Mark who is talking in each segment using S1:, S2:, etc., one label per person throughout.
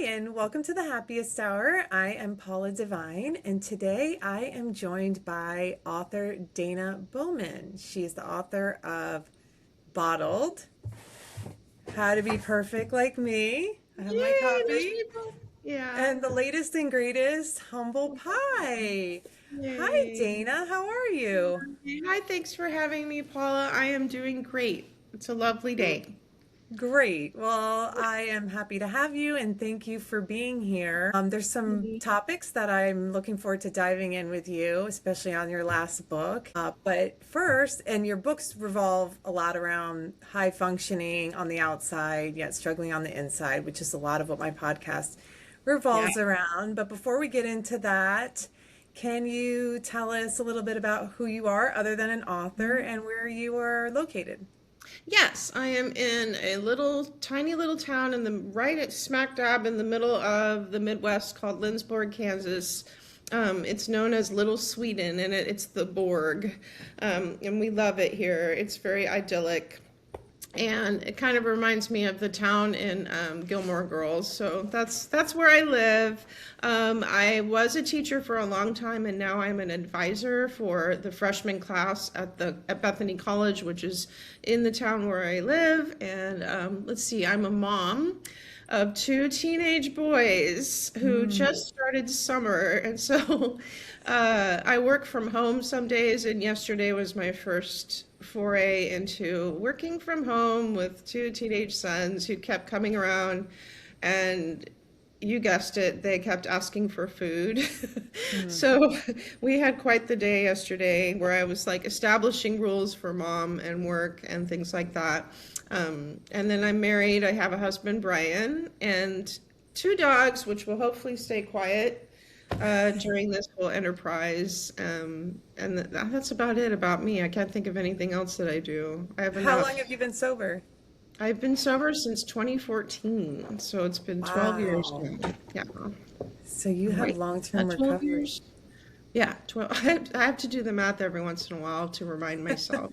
S1: and welcome to the Happiest Hour. I am Paula Devine, and today I am joined by author Dana Bowman. She is the author of Bottled, How to Be Perfect Like Me. I have my
S2: Yay, those
S1: copy.
S2: people. Yeah.
S1: And the latest and greatest, Humble Pie. Hi,
S2: Yay.
S1: Dana. How are you?
S2: Hi, thanks for having me, Paula. I am doing great. It's a lovely day.
S1: Great. Well, I am happy to have you and thank you for being here. There's some topics that I'm looking forward to diving in with you, especially on your last book. But first, and your books revolve a lot around high functioning on the outside, yet struggling on the inside, which is a lot of what my podcast
S2: Yeah.
S1: revolves around. But before we get into that, can you tell us a little bit about who you are other than an author and where you are located?
S2: Yes, I am in a little, tiny little town in the right at smack dab in the middle of the Midwest called Lindsborg, Kansas. It's known as Little Sweden, and it's the Borg, and we love it here. It's very idyllic. And it kind of reminds me of the town in Gilmore Girls. So that's where I live. I was a teacher for a long time, and now I'm an advisor for the freshman class at Bethany College, which is in the town where I live. And let's see, I'm a mom of two teenage boys who just started summer. And so I work from home some days, and yesterday was my first foray into working from home with two teenage sons who kept coming around, and you guessed it, they kept asking for food. So we had quite the day yesterday where I was like establishing rules for mom and work and things like that. And then I'm married. I have a husband, Brian, and two dogs, which will hopefully stay quiet during this whole enterprise. And that's about it about me. I can't think of anything else that I do. I have
S1: How long
S2: enough.
S1: have you been sober?
S2: I've been sober since 2014, so it's been 12 years
S1: Wow.
S2: now. Yeah,
S1: So you have
S2: right.
S1: long-term
S2: At 12
S1: recovery.
S2: years? Yeah, 12. I have to do the math every once in a while to remind myself.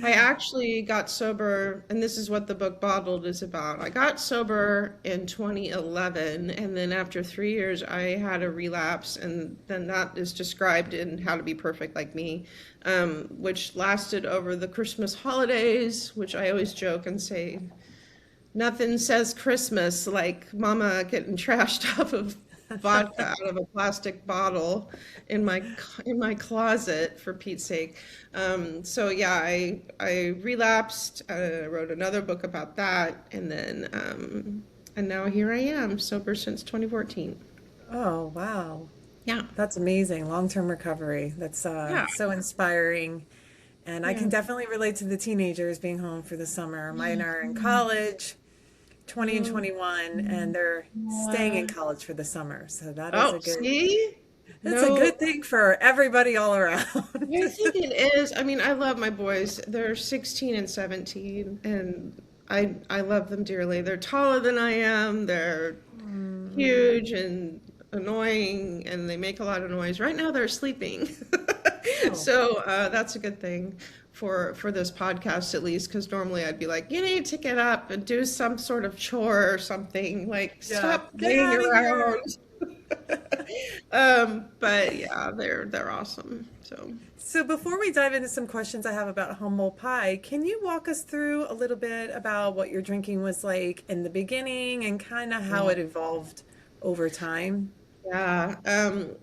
S2: I actually got sober, and this is what the book Bottled is about. I got sober in 2011, and then after 3 years, I had a relapse, and then that is described in How to Be Perfect Like Me, which lasted over the Christmas holidays, which I always joke and say, nothing says Christmas like Mama getting trashed off of vodka out of a plastic bottle in my closet, for Pete's sake. So yeah, I relapsed. Wrote another book about that, and now here I am, sober since 2014.
S1: Oh, wow.
S2: Yeah,
S1: That's amazing. Long-term recovery. That's
S2: yeah,
S1: so inspiring. And I can
S2: yeah.
S1: definitely relate to the teenagers being home for the summer. Mine are in
S2: Mhm.
S1: college, 20 and 21, and they're staying in
S2: Uh,
S1: college for the summer. So
S2: oh, see?
S1: that's a
S2: No,
S1: good thing for everybody all around.
S2: I think it is. I mean, I love my boys. They're 16 and 17, and I love them dearly. They're taller than I am. They're huge and annoying, and they make a lot of noise. Right now, they're sleeping.
S1: Oh,
S2: So that's a good thing for this podcast, at least, because normally I'd be like, you need to get up and do some sort of chore or something. Like,
S1: yeah.
S2: stop
S1: Get
S2: laying
S1: out of here.
S2: around. But yeah, they're awesome. So.
S1: So before we dive into some questions I have about humble pie, can you walk us through a little bit about what your drinking was like in the beginning and kind of how it evolved over time?
S2: Yeah.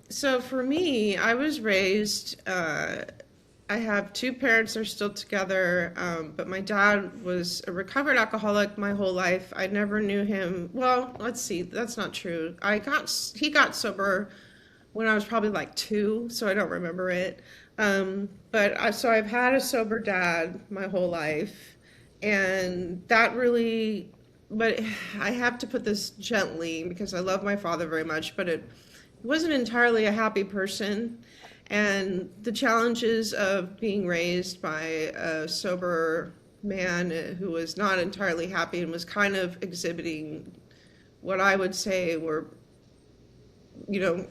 S2: So for me, I was raised, I have two parents that are still together, but my dad was a recovered alcoholic my whole life. I never knew him. Well, let's see, that's not true. He got sober when I was probably like two, so I don't remember it. So I've had a sober dad my whole life, and that really, but I have to put this gently because I love my father very much, but it wasn't entirely a happy person. And the challenges of being raised by a sober man who was not entirely happy and was kind of exhibiting what I would say were, you know,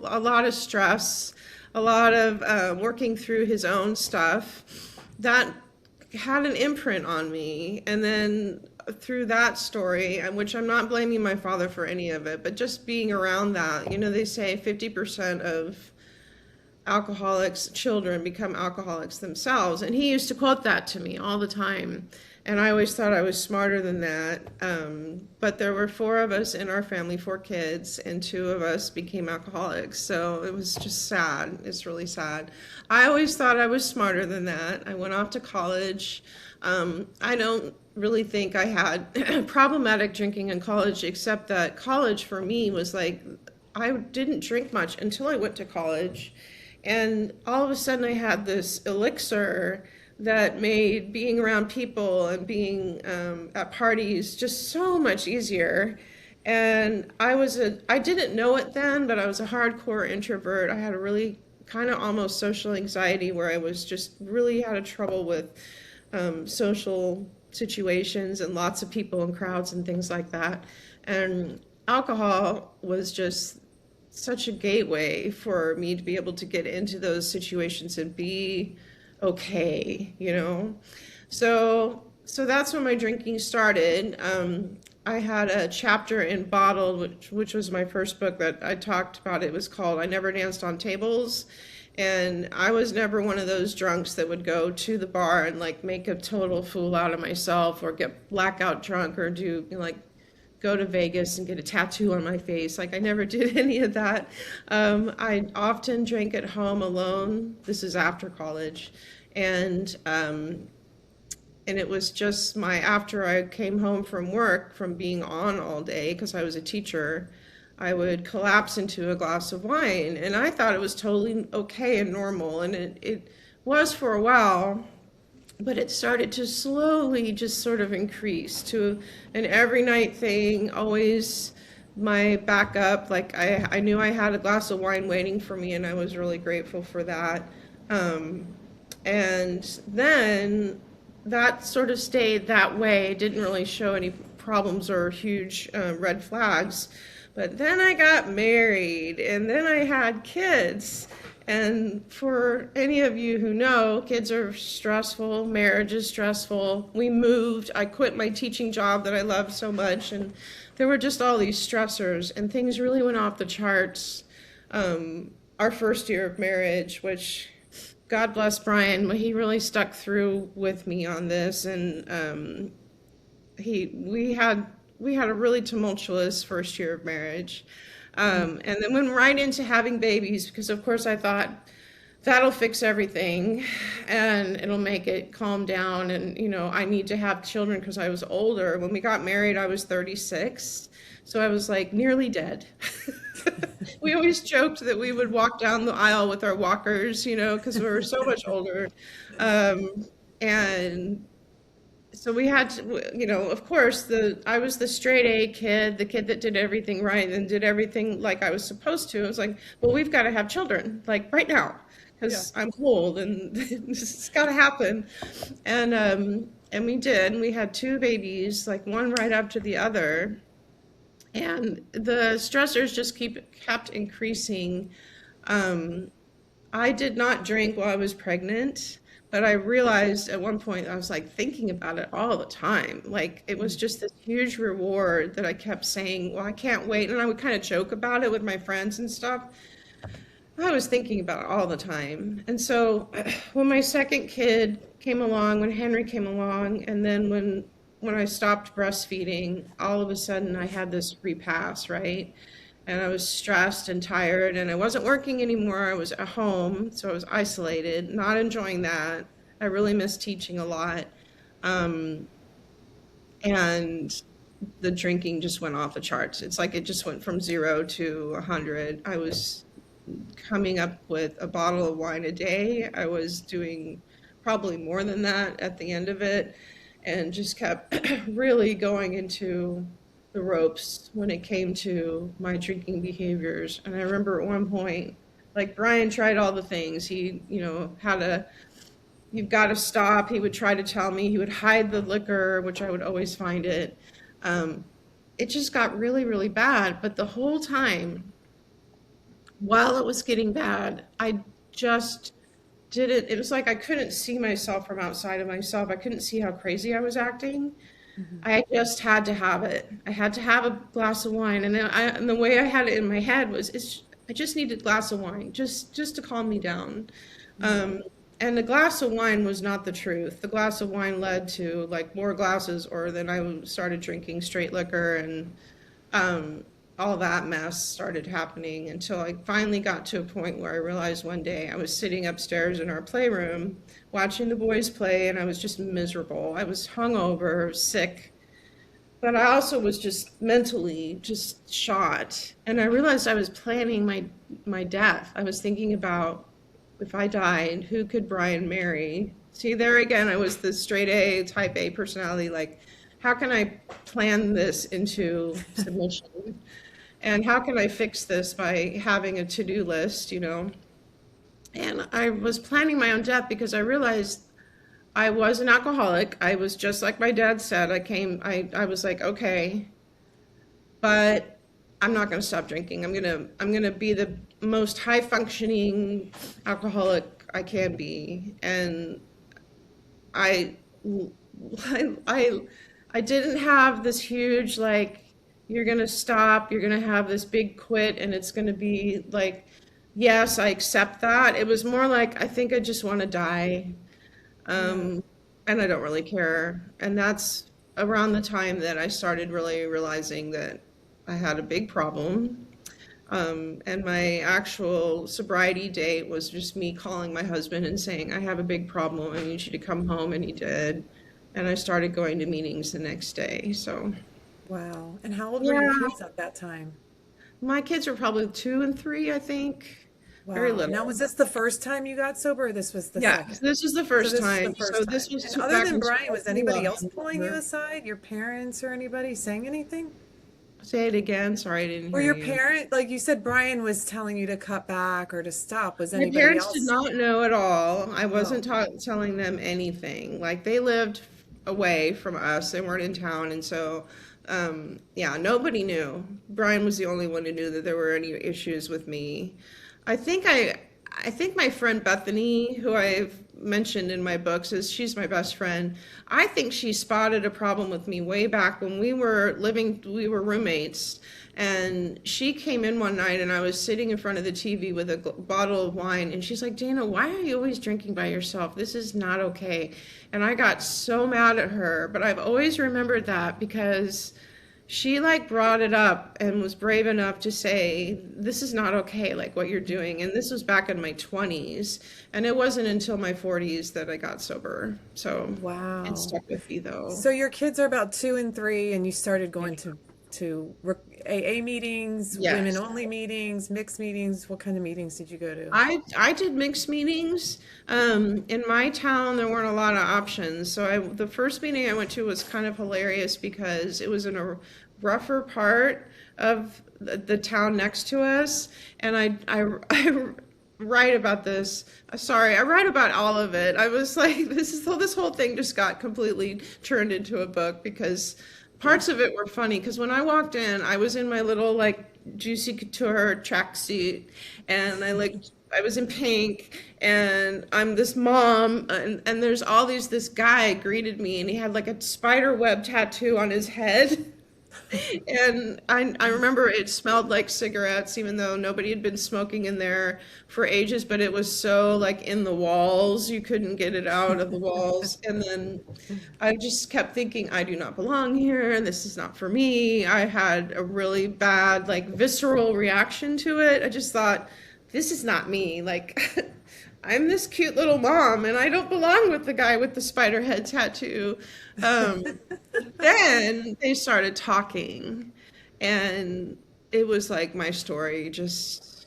S2: a lot of stress, a lot of working through his own stuff. That had an imprint on me. And then through that story, and which I'm not blaming my father for any of it, but just being around that, they say 50% of alcoholics children become alcoholics themselves, and he used to quote that to me all the time, and I always thought I was smarter than that. But there were four of us in our family, four kids, and two of us became alcoholics, so it was just sad. It's really sad. I always thought I was smarter than that. I went off to college. I don't really think I had problematic drinking in college, except that college for me was like, I didn't drink much until I went to college. And all of a sudden, I had this elixir that made being around people and being at parties just so much easier. And I didn't know it then, but I was a hardcore introvert. I had a really kind of almost social anxiety where I was just really had a trouble with social situations and lots of people and crowds and things like that. And alcohol was just such a gateway for me to be able to get into those situations and be okay. So that's when my drinking started. I had a chapter in Bottled, which was my first book that I talked about. It was called I Never Danced on Tables. And I was never one of those drunks that would go to the bar and like make a total fool out of myself or get blackout drunk or do go to Vegas and get a tattoo on my face. Like I never did any of that. I often drank at home alone. This is after college. And it was just after I came home from work, from being on all day, because I was a teacher, I would collapse into a glass of wine. And I thought it was totally okay and normal. And it was for a while. But it started to slowly just sort of increase to an every night thing, always my backup. Like I knew I had a glass of wine waiting for me, and I was really grateful for that. And then that sort of stayed that way, didn't really show any problems or huge red flags. But then I got married, and then I had kids. And for any of you who know, kids are stressful, marriage is stressful. We moved, I quit my teaching job that I loved so much, and there were just all these stressors, and things really went off the charts. Our first year of marriage, which God bless Brian, he really stuck through with me on this, and we had a really tumultuous first year of marriage. And then went right into having babies because, of course, I thought that'll fix everything and it'll make it calm down. And, I need to have children because I was older. When we got married, I was 36. So I was like nearly dead. We always joked that we would walk down the aisle with our walkers, because we were so much older. And so we had to, of course, I was the straight A kid, the kid that did everything right and did everything like I was supposed to. I was like, well, we've got to have children, like right now, because I'm old and it's got to happen. And we did. And we had two babies, like one right after the other. And the stressors just kept increasing. I did not drink while I was pregnant. But I realized at one point I was like thinking about it all the time. Like it was just this huge reward that I kept saying, well, I can't wait. And I would kind of joke about it with my friends and stuff. I was thinking about it all the time. And so when my second kid came along, when Henry came along, and then when I stopped breastfeeding, all of a sudden I had this repass, right? And I was stressed and tired, and I wasn't working anymore. I was at home, so I was isolated, not enjoying that. I really missed teaching a lot. And the drinking just went off the charts. It's like it just went from 0 to 100. I was coming up with a bottle of wine a day. I was doing probably more than that at the end of it, and just kept really going into the ropes when it came to my drinking behaviors. And I remember at one point, like Brian tried all the things. He, you've got to stop. He would try to tell me. He would hide the liquor, which I would always find it. It just got really, really bad. But the whole time, while it was getting bad, I just didn't, it was like I couldn't see myself from outside of myself. I couldn't see how crazy I was acting.
S1: Hmm.
S2: I just had to have it. I had to have a glass of wine, and and the way I had it in my head was, I just needed a glass of wine, just to calm me down. Um, and the glass of wine was not the truth. The glass of wine led to like more glasses, or then I started drinking straight liquor, and um, all that mess started happening until I finally got to a point where I realized one day I was sitting upstairs in our playroom watching the boys play, and I was just miserable. I was hungover, sick, but I also was just mentally just shot. And I realized I was planning my death. I was thinking about, if I died, who could Brian marry? See, there again, I was the straight A, type A personality. Like, how can I plan this into submission? And how can I fix this by having a to-do list, you know? And I was planning my own death because I realized I was an alcoholic. I was just like my dad said. I was like, okay, but I'm not going to stop drinking. I'm going to be the most high functioning alcoholic I can be. And I, I, I didn't have this huge, like, you're going to stop, you're going to have this big quit, and it's going to be like, yes, I accept that. It was more like, I think I just want to die.
S1: Yeah.
S2: Um, and I don't really care. And that's around the time that I started really realizing that I had a big problem. And my actual sobriety date was just me calling my husband and saying, I have a big problem. I need you to come home. And he did. And I started going to meetings the next day. So,
S1: Wow. And how old were your
S2: yeah,
S1: kids at that time?
S2: my kids are probably 2 and 3, I think. Very
S1: Wow. Now,
S2: little.
S1: was this the first time you got sober, or this was the
S2: Yeah,
S1: second?
S2: this was the
S1: So
S2: first
S1: this was the
S2: time. So
S1: first
S2: this
S1: time.
S2: was
S1: And other
S2: back
S1: than
S2: in
S1: Brian, was anybody
S2: 2011.
S1: else pulling you aside? Your parents or anybody saying anything?
S2: Say it again. Sorry, I didn't
S1: Or
S2: hear
S1: your
S2: you.
S1: parent, like you said, Brian was telling you to cut back or to stop. Was
S2: My
S1: anybody
S2: parents did
S1: else?
S2: not know at all. I
S1: Oh,
S2: wasn't telling them anything. Like they lived away from us. They weren't in town, and so yeah, nobody knew. Brian was the only one who knew that there were any issues with me. I think I I think my friend Bethany, who I've mentioned in my books, is she's my best friend. I think she spotted a problem with me way back when we were roommates. And she came in one night and I was sitting in front of the TV with a bottle of wine. And she's like, Dana, why are you always drinking by yourself? This is not okay. And I got so mad at her. But I've always remembered that because she like brought it up and was brave enough to say, this is not okay, like what you're doing. And this was back in my 20s. And it wasn't until my 40s that I got sober. So it
S1: wow.
S2: stuck with me though.
S1: So your kids are about 2 and 3, and you started going to AA meetings, women
S2: Yes.
S1: only meetings, mixed meetings. What kind of meetings did you go to?
S2: I did mixed meetings. In my town, there weren't a lot of options. So the first meeting I went to was kind of hilarious because it was in a rougher part of the town next to us, and I write about this. Sorry, I write about all of it. I was like, this whole thing just got completely turned into a book because parts of it were funny. Because when I walked in, I was in my little like Juicy Couture tracksuit, and I was in pink, and I'm this mom, and there's all this guy greeted me, and he had like a spider web tattoo on his head. And I remember it smelled like cigarettes, even though nobody had been smoking in there for ages, but it was so like in the walls, you couldn't get it out of the walls. And then I just kept thinking, I do not belong here. This is not for me. I had a really bad, like visceral reaction to it. I just thought, this is not me. Like, I'm this cute little mom and I don't belong with the guy with the spider head tattoo. Um, then they started talking, and it was like my story just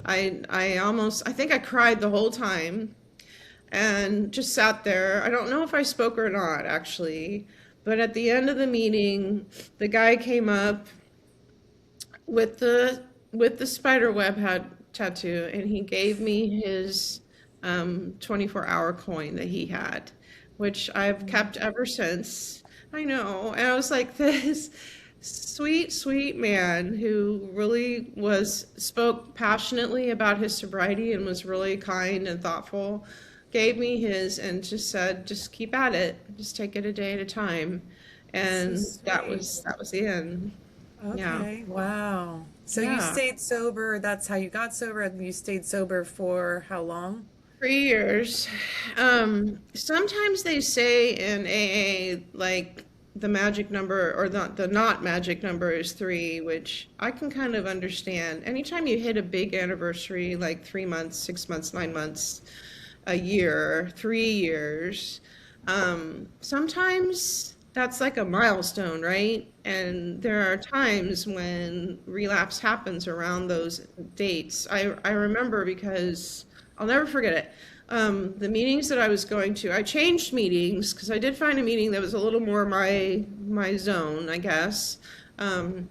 S2: I think I cried the whole time and just sat there. I don't know if I spoke or not actually, but at the end of the meeting, the guy came up with the spider web had tattoo, and he gave me his 24-hour coin that he had, which I've kept ever since. I know. And I was like, Sweet, sweet man who really spoke passionately about his sobriety and was really kind and thoughtful, gave me his and just said, just keep at it, just take it a day at a time.
S1: That's so
S2: And
S1: sweet.
S2: that was the end. Yeah.
S1: Okay, wow. So you
S2: Yeah.
S1: stayed sober, that's how you got sober, and you stayed sober for how long?
S2: 3 years. Sometimes they say in AA, like the magic number or the not magic number is three, which I can kind of understand. Anytime you hit a big anniversary, like 3 months, 6 months, 9 months, a year, 3 years, sometimes that's like a milestone, right? And there are times when relapse happens around those dates. I remember because I'll never forget it. The meetings that I was going to, I changed meetings because I did find a meeting that was a little more my zone, I guess. Um,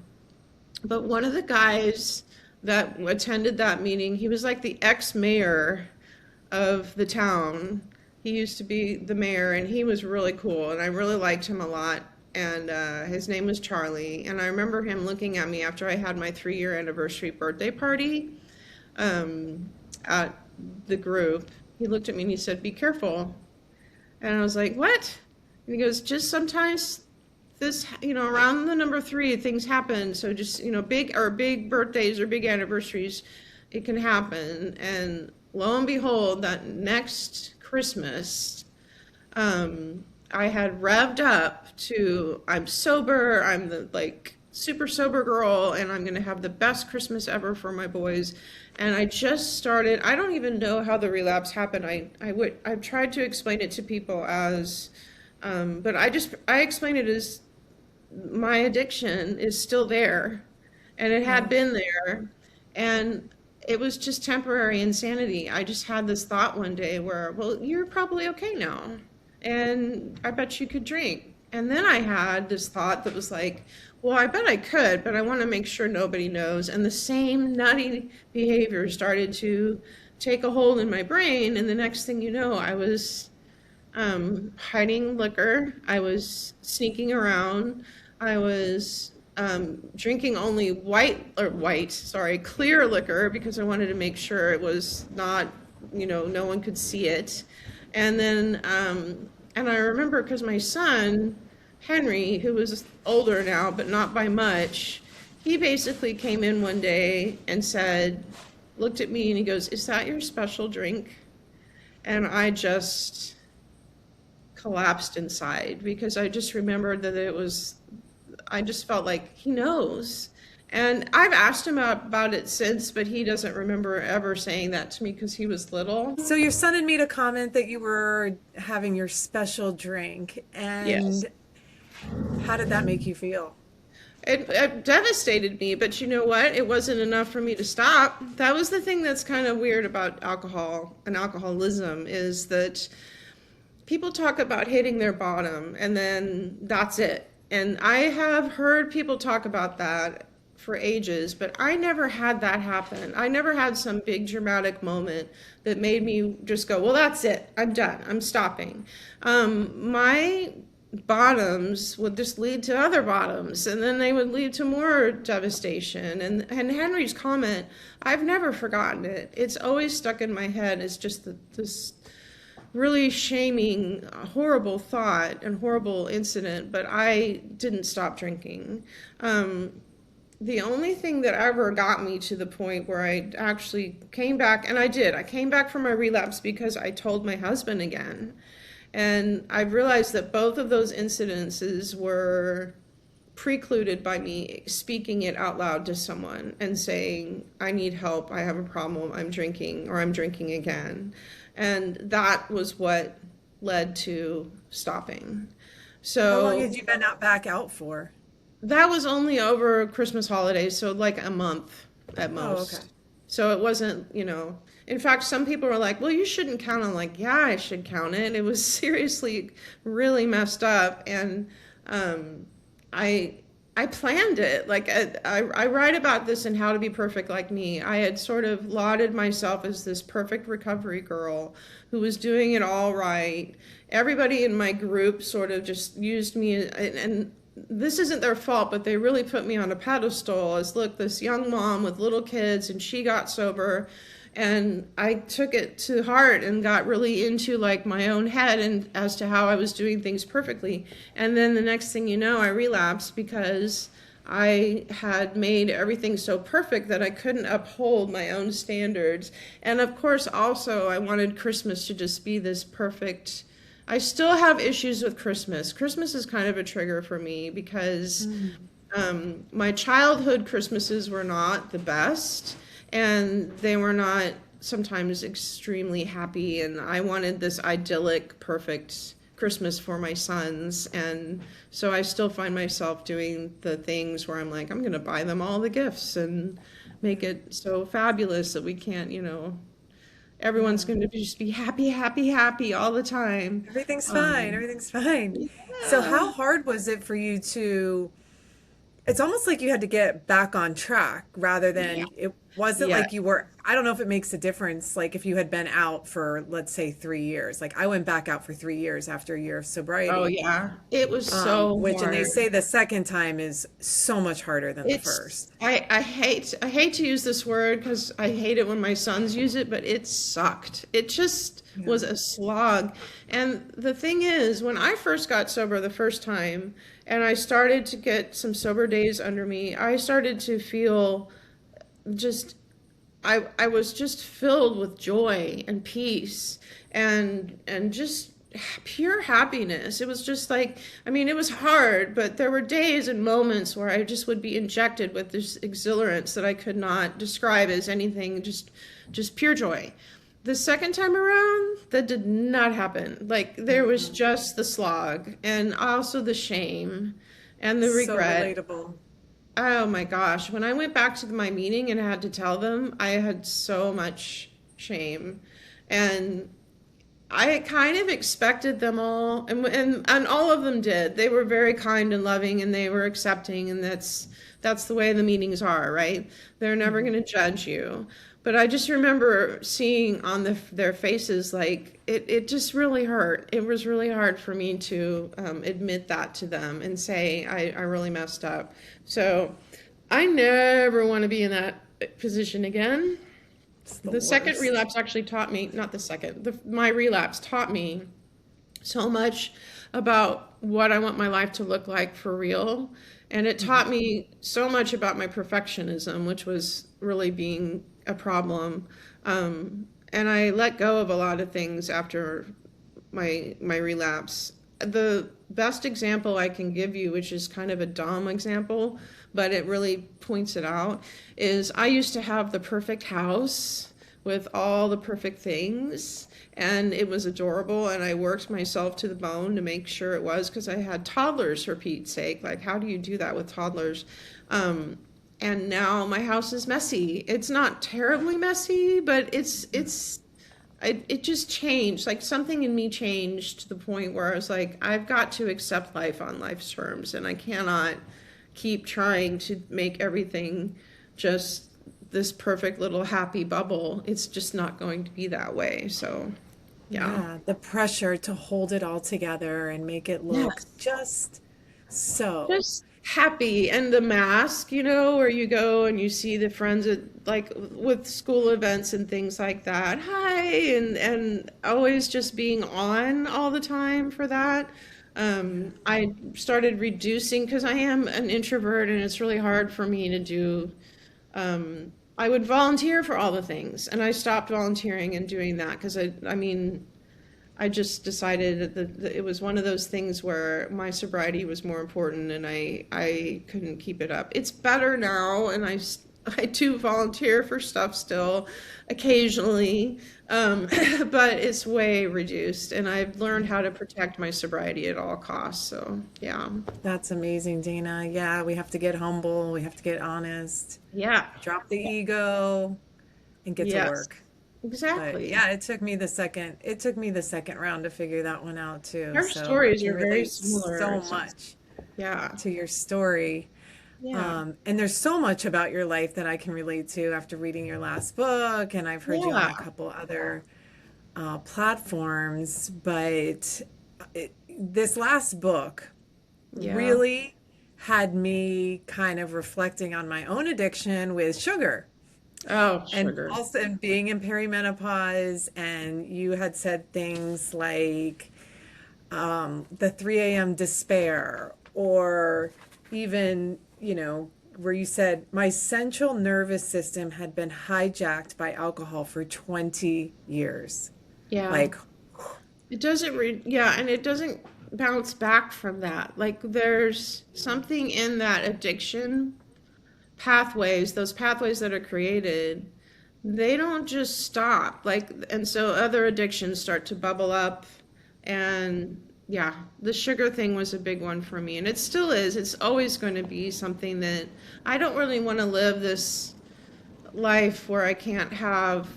S2: but one of the guys that attended that meeting, he was like the ex-mayor of the town. He used to be the mayor, and he was really cool, and I really liked him a lot. And his name was Charlie. And I remember him looking at me after I had my 3 year anniversary birthday party at the group. He looked at me and he said, "Be careful." And I was like, "What?" And he goes, "Just sometimes this, around the number three, things happen. So just, big birthdays or big anniversaries, it can happen." And lo and behold, that next Christmas, I had revved up to I'm sober, I'm the like super sober girl, and I'm gonna have the best Christmas ever for my boys. And I just started, I don't even know how the relapse happened. I've tried to explain it to people as but I explain it as my addiction is still there and it had
S1: Yeah.
S2: been there, and it was just temporary insanity. I just had this thought one day where, well, you're probably okay now and I bet you could drink. And then I had this thought that was like, well, I bet I could, but I want to make sure nobody knows. And the same nutty behavior started to take a hold in my brain. And the next thing you know, I was hiding liquor. I was sneaking around. I was drinking only clear liquor because I wanted to make sure it was not, no one could see it. And then, and I remember because my son, Henry, who was older now, but not by much, he basically came in one day and said, looked at me and he goes, "Is that your special drink?" And I just collapsed inside because I just remembered that I just felt like he knows. And I've asked him about it since, but he doesn't remember ever saying that to me because he was little.
S1: So your son had made a comment that you were having your special drink,
S2: Yes.
S1: and how did that make you feel?
S2: It devastated me, but you know what? It wasn't enough for me to stop. That was the thing that's kind of weird about alcohol and alcoholism is that people talk about hitting their bottom and then that's it. And I have heard people talk about that for ages, but I never had that happen. I never had some big dramatic moment that made me just go, well, that's it. I'm done. I'm stopping. My bottoms would just lead to other bottoms, and then they would lead to more devastation. And Henry's comment, I've never forgotten it. It's always stuck in my head. It's just this really shaming, horrible thought and horrible incident, but I didn't stop drinking. The only thing that ever got me to the point where I actually came back, and I did, I came back from my relapse because I told my husband again. And I realized that both of those incidences were precluded by me speaking it out loud to someone and saying, I need help, I have a problem, I'm drinking, or I'm drinking again. And that was what led to stopping.
S1: How long
S2: So
S1: had you been out back out for?
S2: that was only over Christmas holidays, so like a month at
S1: Oh, okay.
S2: most. So it wasn't, in fact, some people were like, well, you shouldn't count. I'm like, yeah, I should count it. It was seriously really messed up. And I I planned it. Like I write about this in How to Be Perfect Like Me. I had sort of lauded myself as this perfect recovery girl who was doing it all right. Everybody in my group sort of just used me, and this isn't their fault, but they really put me on a pedestal as, look, this young mom with little kids, and she got sober. And I took it to heart and got really into like my own head and as to how I was doing things perfectly. And then the next thing you know, I relapsed because I had made everything so perfect that I couldn't uphold my own standards. And of course, also, I wanted Christmas to just be this perfect. I still have issues with Christmas. Christmas is kind of a trigger for me because my childhood Christmases were not the best, and they were not sometimes extremely happy. And I wanted this idyllic, perfect Christmas for my sons. And so I still find myself doing the things where I'm like, I'm going to buy them all the gifts and make it so fabulous that we can't, everyone's
S1: Yeah.
S2: going to just be happy, happy, happy all the time.
S1: Everything's fine.
S2: Um,
S1: Everything's fine. So
S2: yeah.
S1: how hard was it for you to, it's almost like you had to get back on track rather
S2: Yeah.
S1: than it wasn't
S2: Yeah.
S1: like you were, I don't know if it makes a difference, like if you had been out for, let's say, 3 years. Like I went back out for 3 years after a year of
S2: Oh,
S1: sobriety,
S2: yeah. It was so
S1: which, and they
S2: hard.
S1: say the second time is so much harder than the
S2: It's
S1: first.
S2: I hate to use this word because I hate it when my sons use it, but it sucked. It just
S1: Yeah.
S2: was a slog. And the thing is, when I first got sober the first time and I started to get some sober days under me, I started to feel just I was just filled with joy and peace and just pure happiness. It was just like, I mean, it was hard, but there were days and moments where I just would be injected with this exhilarance that I could not describe as anything, just pure joy. The second time around, that did not happen. Like there was just the slog and also the shame and the
S1: So
S2: regret.
S1: relatable.
S2: Oh my gosh. When I went back to my meeting and I had to tell them, I had so much shame. And I kind of expected them all, and all of them did. They were very kind and loving, and they were accepting, and that's the way the meetings are, right? They're never going to judge you. But I just remember seeing on their faces, like it just really hurt. It was really hard for me to admit that to them and say I really messed up. So I never want to be in that position again.
S1: It's the
S2: The second
S1: worst.
S2: relapse actually taught me, not the second, my relapse taught me so much about what I want my life to look like for real. And it taught me so much about my perfectionism, which was really being a problem. And I let go of a lot of things after my relapse. The best example I can give you, which is kind of a dumb example, but it really points it out, is I used to have the perfect house with all the perfect things, and it was adorable, and I worked myself to the bone to make sure it was because I had toddlers, for Pete's sake. Like, how do you do that with toddlers? And now my house is messy. It's not terribly messy, but it just changed. Like something in me changed to the point where I was like, I've got to accept life on life's terms, and I cannot keep trying to make everything just this perfect little happy bubble. It's just not going to be that way. So, yeah.
S1: Yeah, the pressure to hold it all together and make it look
S2: Yes.
S1: just so.
S2: Just happy. And the mask, where you go and you see the friends at like with school events and things like that. Hi, and always just being on all the time for that. I started reducing because I am an introvert and it's really hard for me to do. I would volunteer for all the things, and I stopped volunteering and doing that because I mean, I just decided that it was one of those things where my sobriety was more important and I couldn't keep it up. It's better now, and I do volunteer for stuff still occasionally, but it's way reduced, and I've learned how to protect my sobriety at all costs. So, yeah.
S1: That's amazing, Dana. Yeah, we have to get humble, we have to get honest,
S2: Yeah.
S1: drop the ego, and get to
S2: Yes.
S1: work. But
S2: Exactly.
S1: yeah, it took me the second round to figure that one out too.
S2: Our
S1: So I
S2: stories
S1: can
S2: are very
S1: relate
S2: similar.
S1: so much
S2: Yeah.
S1: to your story.
S2: Yeah.
S1: And there's so much about your life that I can relate to after reading your last book, and I've heard you on
S2: Yeah.
S1: a couple other platforms. But this last book
S2: Yeah.
S1: really had me kind of reflecting on my own addiction with sugar.
S2: Oh,
S1: And
S2: sugar.
S1: also being in perimenopause, and you had said things like the 3 a.m. despair, or even, where you said, my central nervous system had been hijacked by alcohol for 20 years.
S2: Yeah.
S1: Like,
S2: It doesn't yeah, and it doesn't bounce back from that. Like there's something in that addiction pathways, those pathways that are created, they don't just stop. Like, and so other addictions start to bubble up. And yeah, the sugar thing was a big one for me. And it still is. It's always going to be something that I don't really want to live this life where I can't have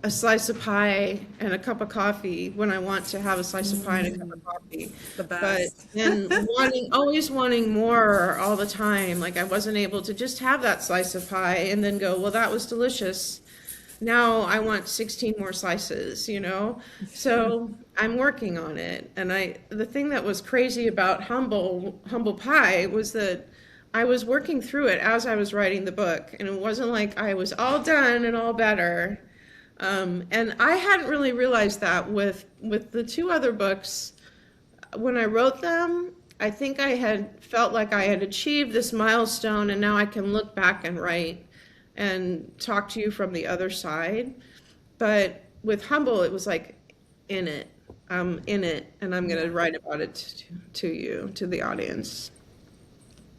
S2: a slice of pie and a cup of coffee when I want to have a slice of pie and a cup of coffee.
S1: the
S2: But
S1: best.
S2: then always wanting more all the time. Like I wasn't able to just have that slice of pie and then go, well, that was delicious. Now I want 16 more slices, you know? So I'm working on it. And the thing that was crazy about Humble Pie was that I was working through it as I was writing the book. And it wasn't like I was all done and all better. And I hadn't really realized that with the two other books. When I wrote them, I think I had felt like I had achieved this milestone, and now I can look back and write and talk to you from the other side. But with Humble, it was like in it. I'm in it, and I'm going to write about it to you, to the audience.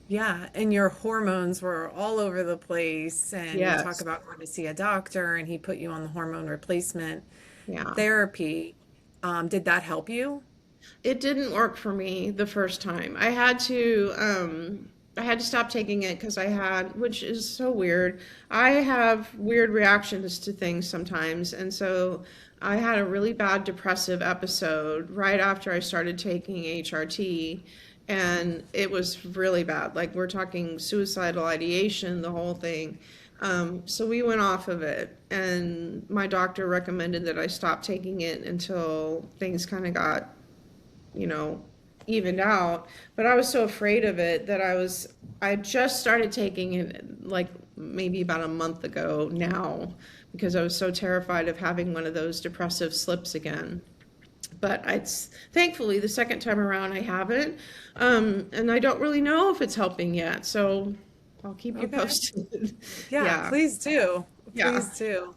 S1: Yeah, and your hormones were all over the place, and you talk
S2: Yes.
S1: about going to see a doctor, and he put you on the hormone replacement
S2: Yeah.
S1: therapy. Did that help you?
S2: It didn't work for me the first time. I had to stop taking it because which is so weird. I have weird reactions to things sometimes, and so I had a really bad depressive episode right after I started taking HRT, and it was really bad. Like we're talking suicidal ideation, the whole thing. So we went off of it, and my doctor recommended that I stop taking it until things kind of got, you know, evened out. But I was so afraid of it that I just started taking it like maybe about a month ago now because I was so terrified of having one of those depressive slips again. But it's thankfully the second time around I haven't. And I don't really know if it's helping yet. So I'll keep you
S1: Okay.
S2: posted.
S1: Yeah,
S2: Yeah.
S1: please do.
S2: Yeah.
S1: Please do.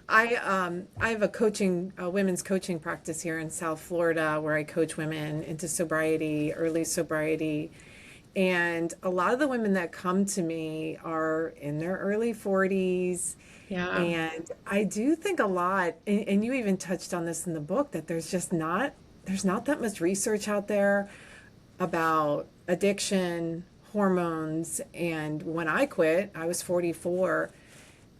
S1: I have a women's coaching practice here in South Florida where I coach women into sobriety, early sobriety. And a lot of the women that come to me are in their early 40s.
S2: Yeah.
S1: And I do think a lot, and you even touched on this in the book, that there's not that much research out there about addiction, hormones. And when I quit, I was 44,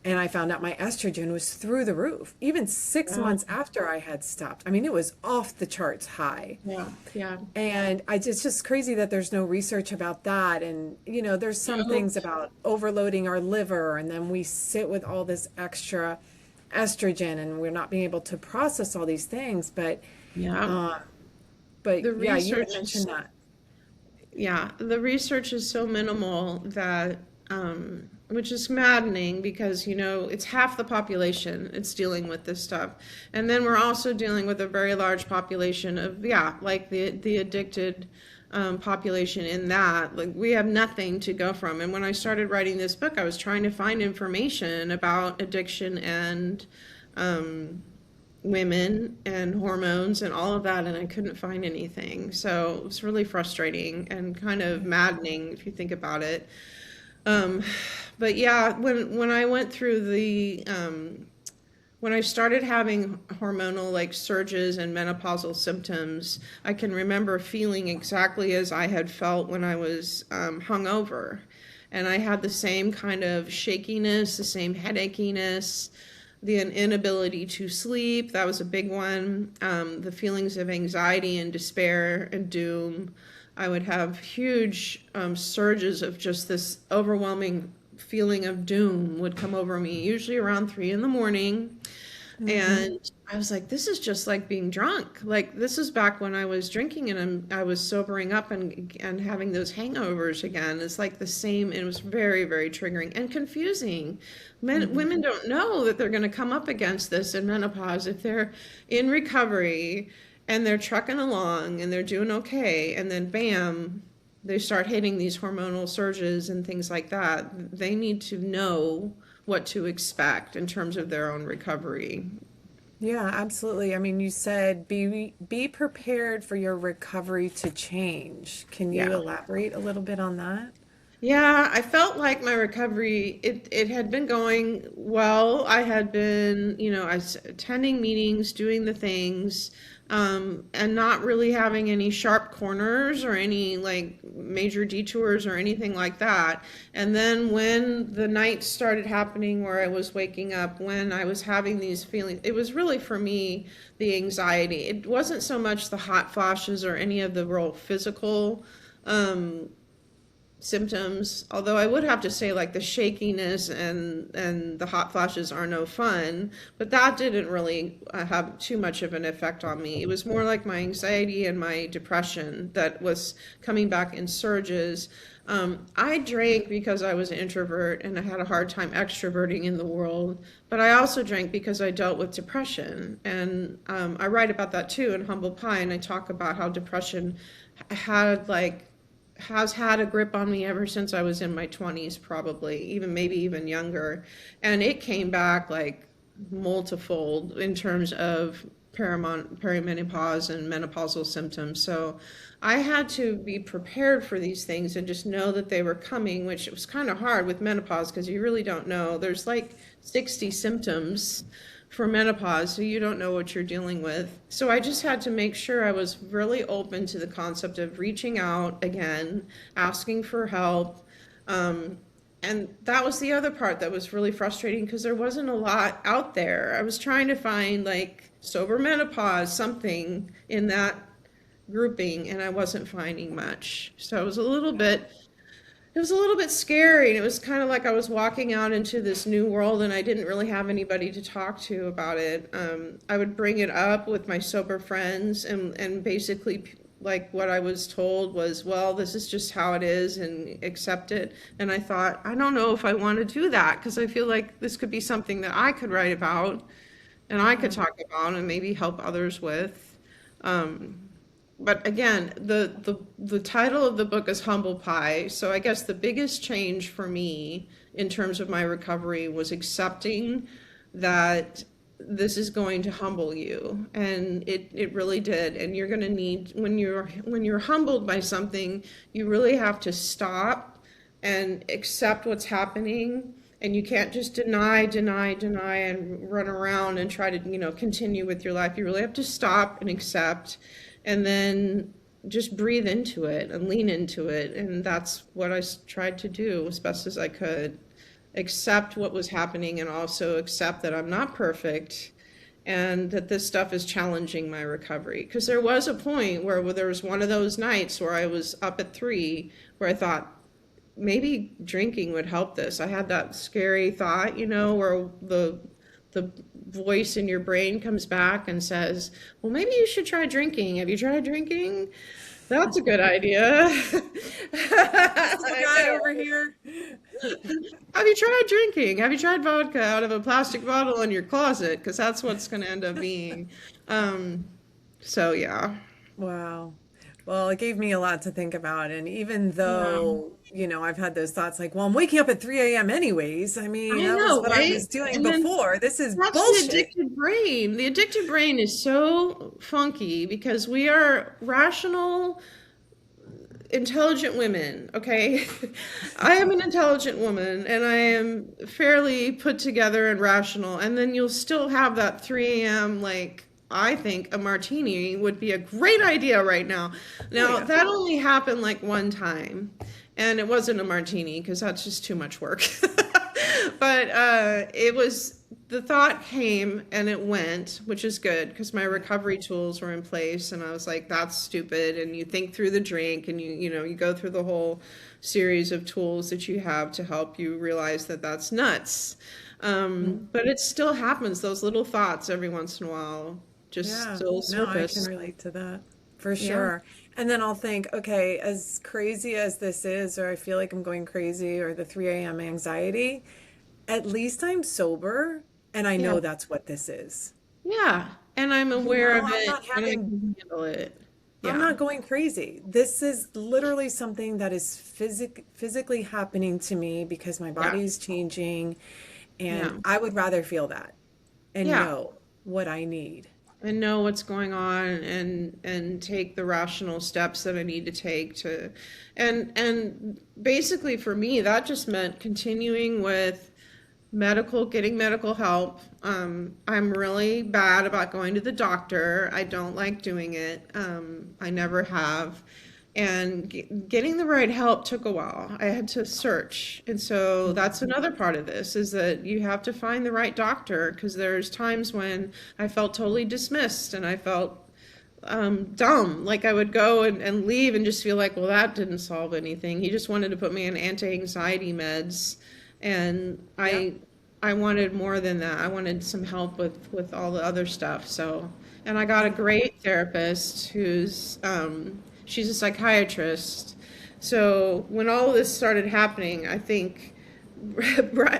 S1: and I found out my estrogen was through the roof, even 6 months after I had stopped. I mean, it was off the charts high.
S2: Yeah. Yeah.
S1: And it's just crazy that there's no research about that. And, there's some things about overloading our liver, and then we sit with all this extra estrogen, and we're not being able to process all these things. But,
S2: Yeah.
S1: but
S2: The
S1: yeah, you had
S2: research
S1: mentioned that.
S2: Yeah, the research is so minimal that, which is maddening because, it's half the population it's dealing with this stuff. And then we're also dealing with a very large population of, yeah, like the addicted population in that. Like we have nothing to go from. And when I started writing this book, I was trying to find information about addiction and women and hormones and all of that, and I couldn't find anything. So it was really frustrating and kind of maddening if you think about it. Um, but yeah, when I went through when I started having hormonal like surges and menopausal symptoms, I can remember feeling exactly as I had felt when I was hungover. And I had the same kind of shakiness, the same headachiness, the inability to sleep. That was a big one. The feelings of anxiety and despair and doom. I would have huge surges of just this overwhelming feeling of doom would come over me, usually around 3 in the morning. And I was like, this is just like being drunk. Like this is back when I was drinking and I was sobering up and having those hangovers again. It's like the same. It was very, very triggering and confusing. Women don't know that they're going to come up against this in menopause if they're in recovery and they're trucking along and they're doing okay, and then bam, they start hitting these hormonal surges and things like that. They need to know what to expect in terms of their own recovery.
S1: Yeah, absolutely. I mean, you said be prepared for your recovery to change. Can you
S2: Yeah.
S1: elaborate a little bit on that?
S2: Yeah, I felt like my recovery, it had been going well. I had been, I was attending meetings, doing the things, and not really having any sharp corners or any like major detours or anything like that. And then when the nights started happening where I was waking up, when I was having these feelings, it was really for me the anxiety. It wasn't so much the hot flashes or any of the real physical symptoms, although I would have to say like the shakiness and the hot flashes are no fun, but that didn't really have too much of an effect on me. It was more like my anxiety and my depression that was coming back in surges. I drank because I was an introvert and I had a hard time extroverting in the world, but I also drank because I dealt with depression. And I write about that too in Humble Pie, and I talk about how depression had like has had a grip on me ever since I was in my 20s, probably, even maybe even younger. And it came back like multifold in terms of perimenopause and menopausal symptoms. So I had to be prepared for these things and just know that they were coming, which was kind of hard with menopause because you really don't know. There's like 60 symptoms for menopause, so you don't know what you're dealing with. So I just had to make sure I was really open to the concept of reaching out again, asking for help. And that was the other part that was really frustrating because there wasn't a lot out there. I was trying to find like sober menopause, something in that grouping, and I wasn't finding much. So it was a little bit scary, and it was kind of like I was walking out into this new world and I didn't really have anybody to talk to about it. I would bring it up with my sober friends, and basically like what I was told was, well, this is just how it is and accept it. And I thought, I don't know if I want to do that because I feel like this could be something that I could write about and I could talk about and maybe help others with. But again, the title of the book is Humble Pie. So I guess the biggest change for me in terms of my recovery was accepting that this is going to humble you. And it really did. And you're going to need, when you're humbled by something, you really have to stop and accept what's happening. And you can't just deny, and run around and try to, continue with your life. You really have to stop and accept, and then just breathe into it and lean into it. And that's what I tried to do as best as I could. Accept what was happening and also accept that I'm not perfect and that this stuff is challenging my recovery. Because there was a point where there was one of those nights where I was up at 3 where I thought, maybe drinking would help this. I had that scary thought, where the voice in your brain comes back and says, well, maybe you should try drinking. Have you tried drinking? That's a good idea.
S1: The guy over here.
S2: Have you tried drinking? Have you tried vodka out of a plastic bottle in your closet? Because that's what's going to end up being. So, yeah.
S1: Wow. Well, it gave me a lot to think about. And even
S2: Yeah.
S1: though, I've had those thoughts like, well, I'm waking up at 3 a.m. anyways. I mean,
S2: I
S1: that was
S2: know,
S1: what I
S2: right?
S1: was doing
S2: And then
S1: before. This is
S2: that's the
S1: bullshit.
S2: addicted brain. The addicted brain is so funky because we are rational, intelligent women, okay? I am an intelligent woman and I am fairly put together and rational. And then you'll still have that 3 a.m. like, I think a martini would be a great idea right now.
S1: Oh,
S2: Now,
S1: yeah.
S2: that only happened like one time, and it wasn't a martini because that's just too much work. But it was, the thought came and it went, which is good because my recovery tools were in place, and I was like, that's stupid. And you think through the drink, and you go through the whole series of tools that you have to help you realize that that's nuts.
S1: Mhm.
S2: But it still happens. Those little thoughts every once in a while just
S1: Yeah,
S2: still
S1: no, I can
S2: surface.
S1: relate to that for
S2: Yeah.
S1: sure. And then I'll think, okay, as crazy as this is, or I feel like I'm going crazy, or the 3 a.m. anxiety, at least I'm sober and I
S2: Yeah.
S1: know that's what this is.
S2: Yeah. And I'm
S1: You
S2: aware
S1: know,
S2: of
S1: I'm
S2: it
S1: not
S2: and I
S1: having,
S2: can handle it.
S1: I'm
S2: Yeah.
S1: not going crazy. This is literally something that is physically happening to me because my
S2: Yeah.
S1: body is changing, and
S2: Yeah.
S1: I would rather feel that and
S2: Yeah.
S1: know what I need.
S2: And know what's going on and take the rational steps that I need to take to and basically for me that just meant continuing with getting medical help. I'm really bad about going to the doctor. I don't like doing it. I never have. And getting the right help took a while. I had to search. And so that's
S1: Mhm.
S2: another part of this is that you have to find the right doctor because there's times when I felt totally dismissed and I felt dumb. Like I would go and leave and just feel like, well, that didn't solve anything. He just wanted to put me on anti-anxiety meds, and
S1: Yep.
S2: I wanted more than that. I wanted some help with all the other stuff. So, and I got a great therapist who's she's a psychiatrist. So when all of this started happening, I think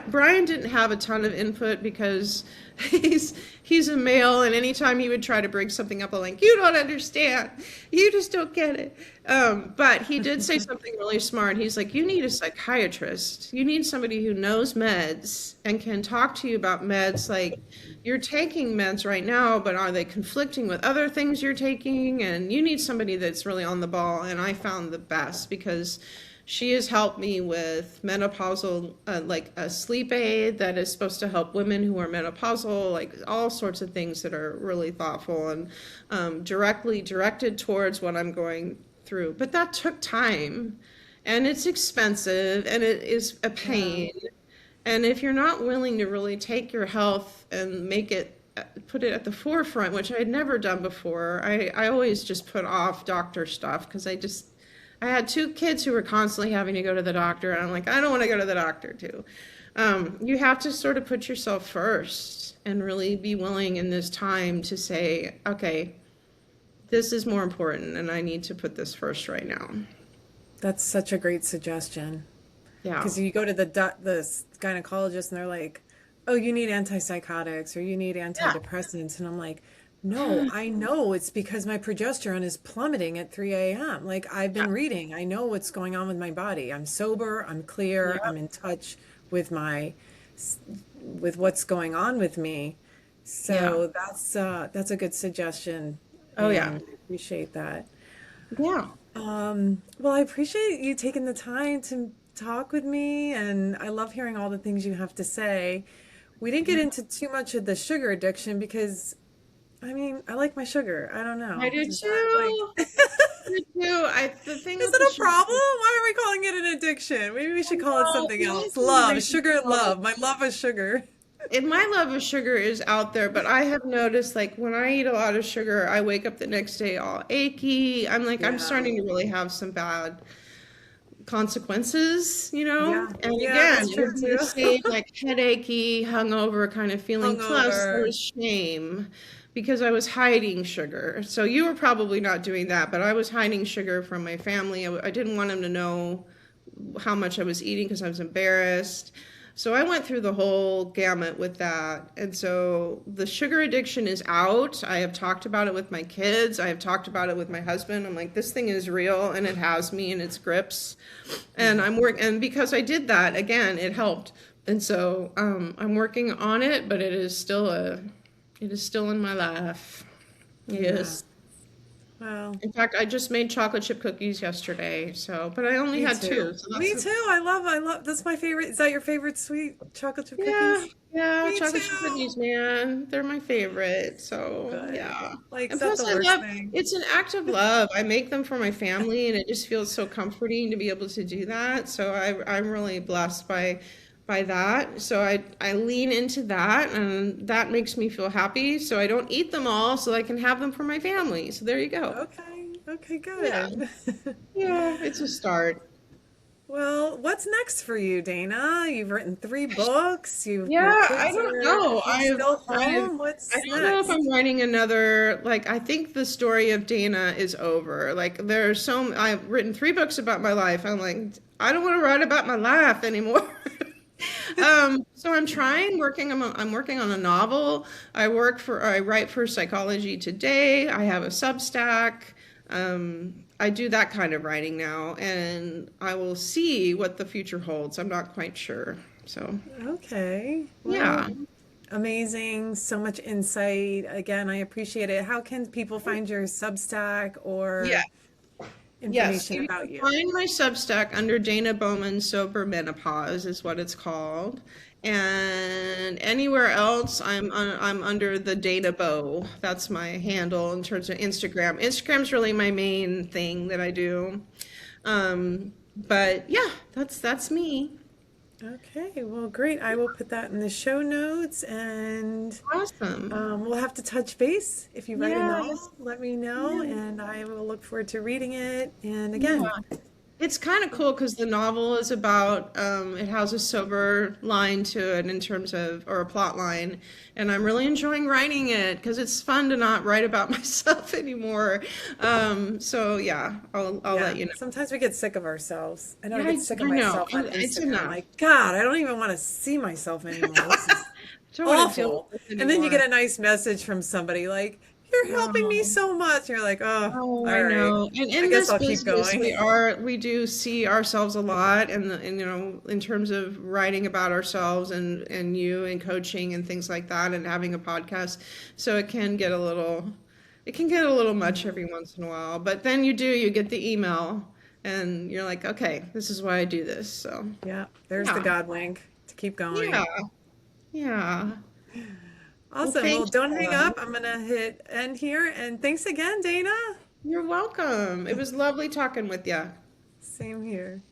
S2: Brian didn't have a ton of input because he's a male, and anytime he would try to bring something up, I'm like, you don't understand, you just don't get it. But he did say something really smart. He's like, you need a psychiatrist. You need somebody who knows meds and can talk to you about meds. Like, you're taking meds right now, but are they conflicting with other things you're taking? And you need somebody that's really on the ball. And I found the best because she has helped me with menopausal, like a sleep aid that is supposed to help women who are menopausal, like all sorts of things that are really thoughtful and directly directed towards what I'm going through. But that took time and it's expensive and it is a
S1: Yeah.
S2: pain. And if you're not willing to really take your health and put it at the forefront, which I had never done before, I always just put off doctor stuff because I had two kids who were constantly having to go to the doctor, and I'm like, I don't want to go to the doctor too. You have to sort of put yourself first and really be willing in this time to say, okay, this is more important, and I need to put this first right now.
S1: That's such a great suggestion.
S2: Yeah.
S1: Because you go to the gynecologist and they're like, "Oh, you need antipsychotics or you need
S2: Yeah.
S1: antidepressants," and I'm like, "No, I know it's because my progesterone is plummeting at 3 a.m. Like I've
S2: Yeah.
S1: been reading, I know what's going on with my body. I'm sober, I'm clear,
S2: Yeah.
S1: I'm in touch with my with what's going on with me."
S2: Yeah.
S1: So that's a good suggestion,
S2: Oh, yeah.
S1: and I appreciate that.
S2: Yeah.
S1: Well, I appreciate you taking the time to talk with me, and I love hearing all the things you have to say. We didn't get into too much of the sugar addiction because, I mean, I like my sugar. I don't
S2: I
S1: know.
S2: do
S1: Is that like,
S2: too.
S1: is
S2: I do too. The thing with the
S1: it a
S2: sugar,
S1: problem? Why are we calling it an addiction? Maybe we should call it
S2: well,
S1: something
S2: the only
S1: else.
S2: thing that I
S1: Love,
S2: can
S1: sugar and
S2: call it.
S1: love. My love of sugar.
S2: And my love of sugar is out there, but I have noticed like when I eat a lot of sugar, I wake up the next day all achy. I'm
S1: Yeah.
S2: starting to really have some bad consequences, you know?
S1: Yeah.
S2: And
S1: Yeah,
S2: again,
S1: that's
S2: it
S1: true
S2: was the
S1: too.
S2: same like headachy, hungover kind of feeling. Plus, there
S1: Hungover.
S2: was shame because I was hiding sugar. So you were probably not doing that, but I was hiding sugar from my family. I didn't want them to know how much I was eating because I was embarrassed. So I went through the whole gamut with that. And so the sugar addiction is out. I have talked about it with my kids. I have talked about it with my husband. I'm like, this thing is real and it has me in its grips. And and because I did that, again, it helped. And so I'm working on it, but it is still in my life.
S1: Yeah.
S2: Yes.
S1: Well,
S2: In fact, I just made chocolate chip cookies yesterday, but I only
S1: me
S2: had
S1: too.
S2: two, so
S1: Me
S2: that's
S1: too. I love, that's my favorite. Is that your favorite sweet chocolate chip
S2: yeah,
S1: cookies?
S2: yeah,
S1: Me
S2: chocolate chip
S1: too.
S2: cookies, man. They're my favorite. So,
S1: Good.
S2: yeah.
S1: Like,
S2: And
S1: is that
S2: plus
S1: the
S2: I
S1: worst
S2: love
S1: thing?
S2: it's an act of love. I make them for my family and it just feels so comforting to be able to do that. So I'm really blessed by that. So I lean into that and that makes me feel happy. So I don't eat them all so I can have them for my family. So there you go.
S1: Okay. Okay,
S2: Yeah.
S1: good.
S2: Yeah, it's a start.
S1: Well, what's next for you, Dana? You've written 3 books. Your
S2: Yeah, I
S1: kids
S2: don't
S1: are
S2: know.
S1: still
S2: I've
S1: home.
S2: I
S1: What's
S2: don't know if I'm
S1: next?
S2: writing another, like, I think the story of Dana is over. Like, I've written 3 books about my life. I'm like, I don't want to write about my life anymore. So I'm working on a novel. I write for Psychology Today. I have a Substack. I do that kind of writing now, and I will see what the future holds. I'm not quite sure. So,
S1: Okay. Well,
S2: yeah.
S1: amazing. So much insight. Again, I appreciate it. How can people find your Substack or
S2: Yes,
S1: information
S2: you
S1: about
S2: can
S1: you?
S2: find my Substack under Dana Bowman Sober Menopause is what it's called. And anywhere else, I'm under the Dana Bow. That's my handle in terms of Instagram. Instagram's really my main thing that I do. But yeah, that's me.
S1: Okay, well, great. I will put that in the show notes and
S2: Awesome.
S1: we'll have to touch base. If you write a
S2: Yes.
S1: novel, let me know
S2: Yeah.
S1: and I will look forward to reading it. And
S2: Yeah.
S1: again,
S2: It's kind of cool because the novel is about, it has a sober line to it in terms of, or a plot line. And I'm really enjoying writing it because it's fun to not write about myself anymore. So yeah, I'll
S1: yeah,
S2: let you know.
S1: sometimes we get sick of ourselves. I know I
S2: Yeah,
S1: get sick of
S2: I know.
S1: myself on
S2: It's
S1: Instagram.
S2: enough.
S1: Like, God, I don't even want to see myself anymore. This is
S2: I don't want to deal with
S1: awful.
S2: this
S1: And then you
S2: anymore.
S1: get a nice message from somebody like, you're helping me
S2: Oh.
S1: so much. You're like, oh,
S2: Oh, I
S1: all right.
S2: know. And
S1: I
S2: in
S1: guess
S2: this
S1: I'll keep
S2: business,
S1: going.
S2: we do see ourselves a lot, and in terms of writing about ourselves and you and coaching and things like that, and having a podcast. So it can get a little much every once in a while. But then you get the email, and you're like, okay, this is why I do this. So
S1: Yeah, there's the
S2: yeah,
S1: God wink to keep
S2: yeah,
S1: going.
S2: yeah. Well,
S1: Awesome. Well,
S2: thanks,
S1: don't hang
S2: Paula.
S1: up. I'm going to hit end here. And thanks again, Dana.
S2: You're welcome. It was lovely talking with you.
S1: Same here.